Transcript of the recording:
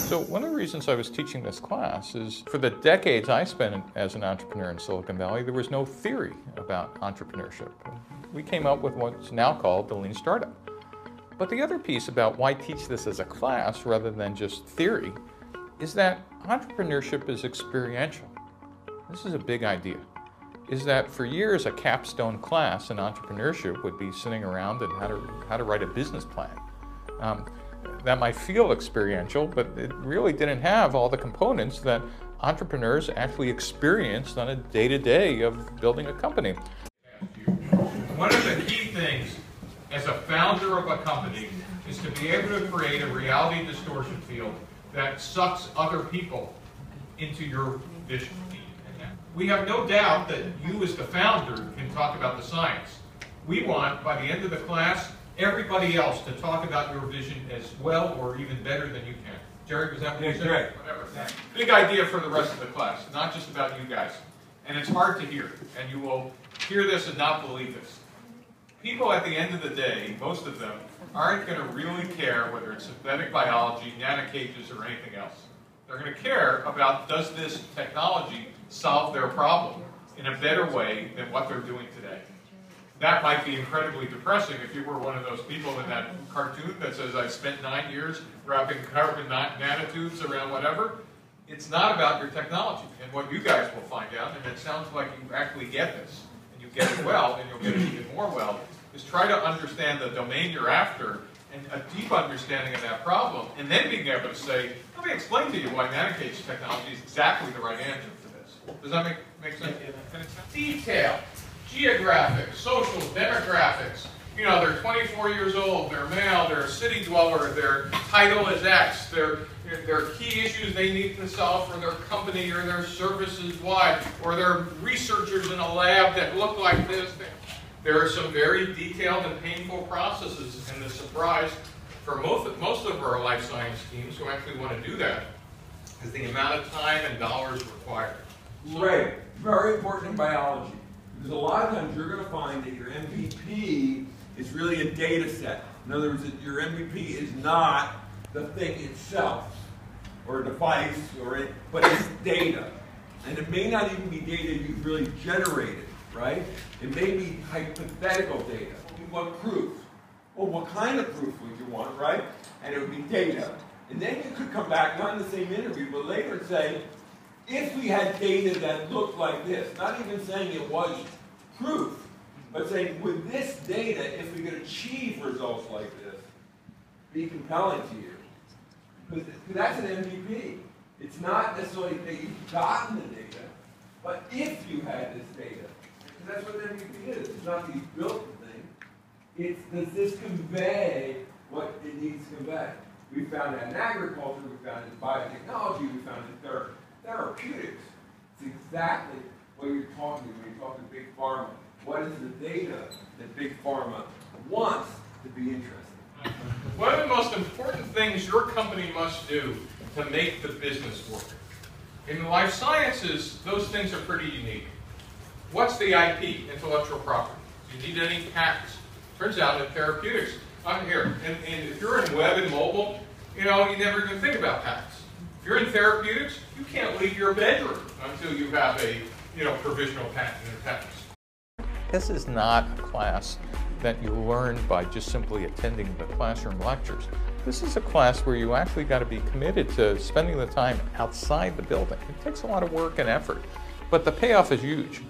So one of the reasons I was teaching this class is for the decades I spent as an entrepreneur in Silicon Valley, there was no theory about entrepreneurship. We came up with what's now called the Lean Startup. But the other piece about why teach this as a class rather than just theory is that entrepreneurship is experiential. This is a big idea. Is that for years a capstone class in entrepreneurship would be sitting around and how to write a business plan. That might feel experiential, but it really didn't have all the components that entrepreneurs actually experienced on a day-to-day of building a company. One of the key things as a founder of a company is to be able to create a reality distortion field that sucks other people into your vision. We have no doubt that you as the founder can talk about the science. We want, by the end of the class, everybody else to talk about your vision as well or even better than you can. Jerry, was that what you said? Great. Whatever. Big idea for the rest of the class, not just about you guys. And it's hard to hear, and you will hear this and not believe this. People at the end of the day, most of them, aren't going to really care whether it's synthetic biology, nanocages, or anything else. They're going to care about, does this technology solve their problem in a better way than what they're doing today. That might be incredibly depressing if you were one of those people in that cartoon that says, I spent 9 years wrapping carbon nanotubes around whatever. It's not about your technology. And what you guys will find out, and it sounds like you actually get this, and you get it well, and you'll get it even more well, is try to understand the domain you're after and a deep understanding of that problem, and then being able to say, let me explain to you why nanocage technology is exactly the right answer for this. Does that make sense? Detail. Geographic, social, demographics. You know, they're 24 years old, they're male, they're a city dweller, their title is X, their key issues they need to solve for their company or their services wide, or they're researchers in a lab that look like this. There are some very detailed and painful processes, and the surprise for most of our life science teams who actually want to do that is the amount of time and dollars required. Right. Very important in biology. Because a lot of times you're going to find that your MVP is really a data set. In other words, that your MVP is not the thing itself, or a device, but it's data. And it may not even be data you've really generated, right? It may be hypothetical data. You want proof. Well, what kind of proof would you want, right? And it would be data. And then you could come back, not in the same interview, but later and say, if we had data that looked like this, not even saying it was proof, but saying, with this data, if we could achieve results like this, be compelling to you. Because that's an MVP. It's not necessarily that you've gotten the data, but if you had this data. Because that's what an MVP is. It's not that you built the thing. It's, does this convey what it needs to convey? We found that in agriculture, we found it in biotechnology, we found it in therapeutics. It's exactly what you're talking when you're talking big pharma. What is the data that big pharma wants to be interested? One of the most important things your company must do to make the business work. In the life sciences, those things are pretty unique. What's the IP, intellectual property? Do you need any patents? Turns out in therapeutics, I'm here, and if you're in web and mobile, you know, you never even think about patents. If you're in therapeutics, you can't leave your bedroom until you have a, provisional patent or patents. This is not a class that you learn by just simply attending the classroom lectures. This is a class where you actually got to be committed to spending the time outside the building. It takes a lot of work and effort, but the payoff is huge.